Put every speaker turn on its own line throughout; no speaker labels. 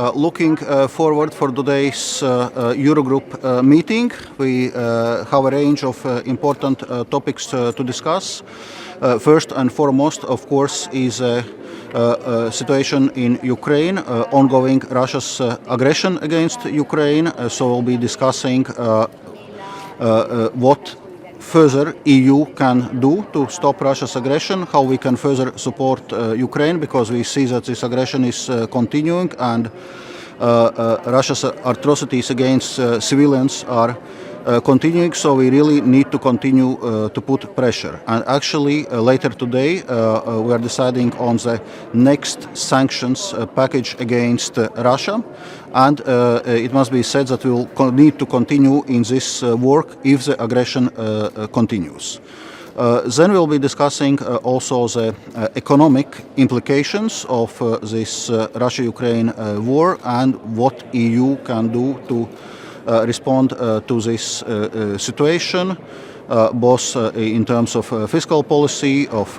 Looking forward for today's Eurogroup meeting, we have a range of important topics to discuss. First and foremost, of course, is situation in Ukraine, ongoing Russia's aggression against Ukraine. So we'll be discussing what further EU can do to stop Russia's aggression, how we can further support Ukraine, because we see that this aggression is continuing and Russia's atrocities against civilians are continuing, so we really need to continue to put pressure. And actually, later today, we are deciding on the next sanctions package against Russia. And it must be said that we will need to continue in this work if the aggression continues. Then we'll be discussing also the economic implications of this Russia-Ukraine war and what EU can do to respond to this situation, both in terms of fiscal policy, of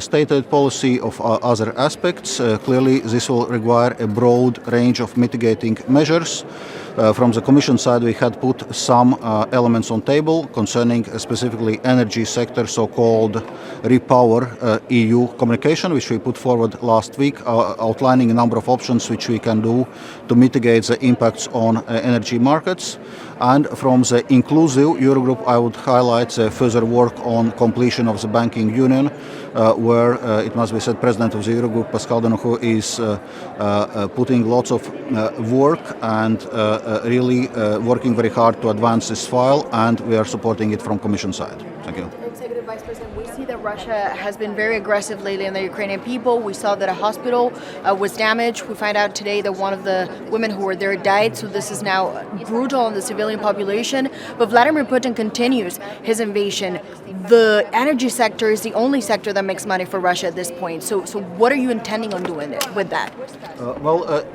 state aid policy, of other aspects. Clearly, this will require a broad range of mitigating measures. From the Commission side, we had put some elements on table concerning specifically energy sector, so-called Repower EU communication, which we put forward last week, outlining a number of options which we can do to mitigate the impacts on energy markets. And from the inclusive Eurogroup, I would highlight the further work on completion of the banking union, where it must be said President of the Eurogroup, Pascal Denouhou, is putting lots of work and really working very hard to advance this file, and we are supporting it from Commission side. Thank you.
Executive Vice President, we see that Russia has been very aggressive lately in the Ukrainian people. We saw that a hospital was damaged. We find out today that one of the women who were there died, so this is now brutal on the civilian population. But Vladimir Putin continues his invasion. The energy sector is the only sector that makes money for Russia at this point. So what are you intending on doing with that?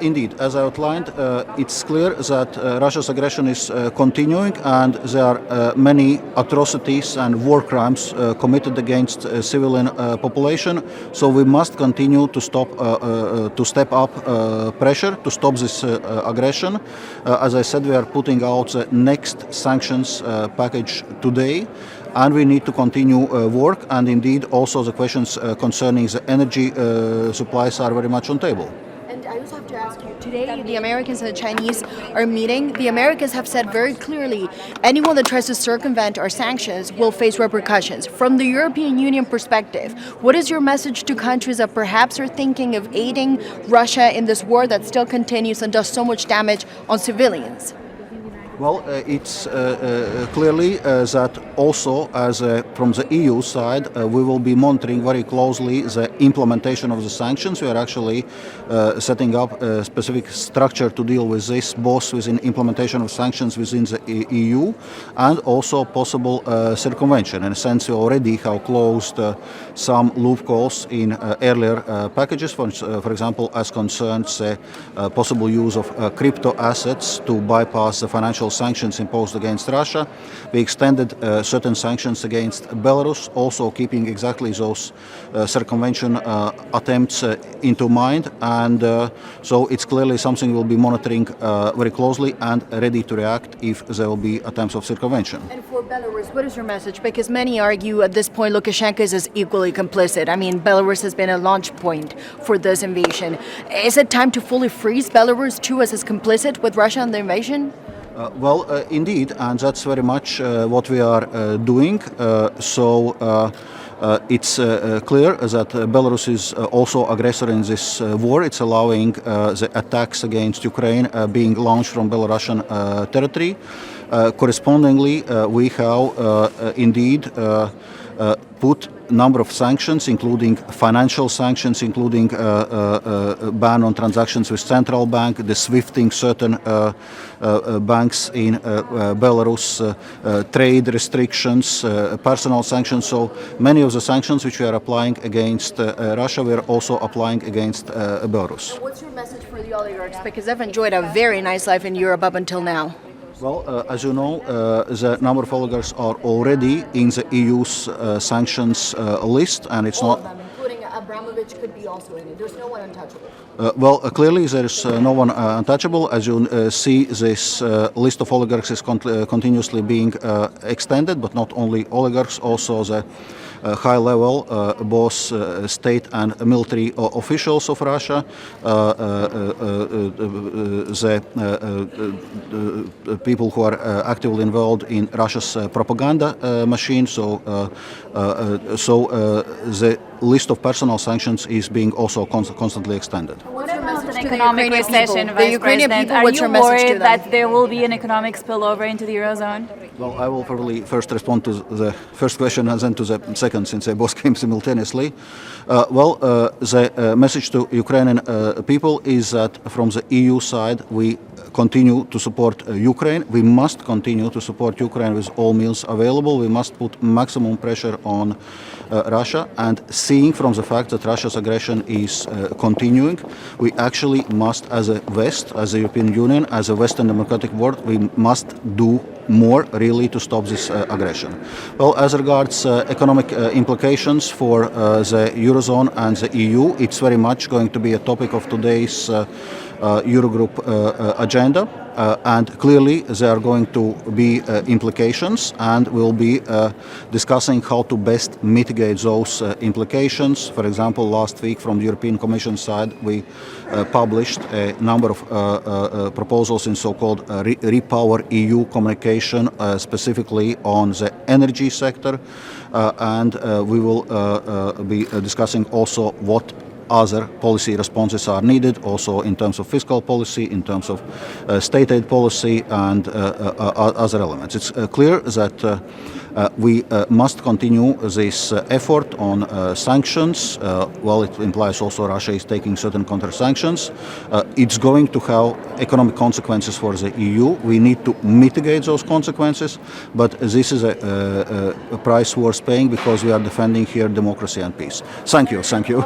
Indeed, as I outlined, it's clear that Russia's aggression is continuing, and there are many atrocities and war crimes committed against civilian population. So we must continue to step up pressure to stop this aggression. As I said, we are putting out the next sanctions package today. And we need to continue work, and indeed also the questions concerning the energy supplies are very much on table.
And I also have to ask you, today the Americans and the Chinese are meeting. The Americans have said very clearly anyone that tries to circumvent our sanctions will face repercussions. From the European Union perspective, what is your message to countries that perhaps are thinking of aiding Russia in this war that still continues and does so much damage on civilians?
Well, it's clearly that also as from the EU side, we will be monitoring very closely the implementation of the sanctions. We are actually setting up a specific structure to deal with this, both within implementation of sanctions within the EU and also possible circumvention. In a sense, we already have closed some loopholes in earlier packages, for example, as concerns possible use of crypto assets to bypass the financial sanctions imposed against Russia. We extended certain sanctions against Belarus, also keeping exactly those circumvention attempts into mind. And so it's clearly something we'll be monitoring very closely and ready to react if there will be attempts of circumvention.
And for Belarus, what is your message? Because many argue at this point Lukashenko is equally complicit. I mean, Belarus has been a launch point for this invasion. Is it time to fully freeze Belarus too as is complicit with Russia in the invasion?
Indeed, and that's very much what we are doing. It's clear that Belarus is also aggressor in this war. It's allowing the attacks against Ukraine being launched from Belarusian territory. Correspondingly, we have indeed put number of sanctions, including financial sanctions, including ban on transactions with central bank, the swifting certain banks in Belarus, trade restrictions, personal sanctions. So many of the sanctions which we are applying against Russia, we are also applying against Belarus.
What's your message for the oligarchs? Because they've enjoyed a very nice life in Europe up until now.
Well, as you know, the number of oligarchs are already in the EU's sanctions list, and it's not.
Including Abramovich. Abramovich could be also in it. There's no one untouchable.
Clearly there is no one untouchable. As you see, this list of oligarchs is continuously being extended, but not only oligarchs, also the high-level, both state and military officials of Russia, the people who are actively involved in Russia's propaganda machine. So the list of personal sanctions is being also constantly extended.
What about an economic recession,
The Ukrainian
Vice
people,
President? Are
what's
you
your message to
worried
them?
that there will be an economic spillover into the Eurozone?
Well, I will probably first respond to the first question and then to the second, since they both came simultaneously. The message to Ukrainian people is that from the EU side, we continue to support Ukraine. We must continue to support Ukraine with all means available. We must put maximum pressure on Russia, and seeing from the fact that Russia's aggression is continuing, we actually must, as a West, as the European Union, as a Western democratic world, we must do more really to stop this aggression. Well, as regards economic implications for the Eurozone and the EU, it's very much going to be a topic of today's Eurogroup agenda, and clearly there are going to be implications, and we'll be discussing how to best mitigate those implications. For example, last week from the European Commission side, we published a number of proposals in so-called Repower EU communication, specifically on the energy sector, and we will be discussing also what other policy responses are needed, also in terms of fiscal policy, in terms of state aid policy, and other elements. It's clear that we must continue this effort on sanctions. Well, it implies also Russia is taking certain counter-sanctions. It's going to have economic consequences for the EU. We need to mitigate those consequences, but this is a price worth paying because we are defending here democracy and peace. Thank you. Thank you.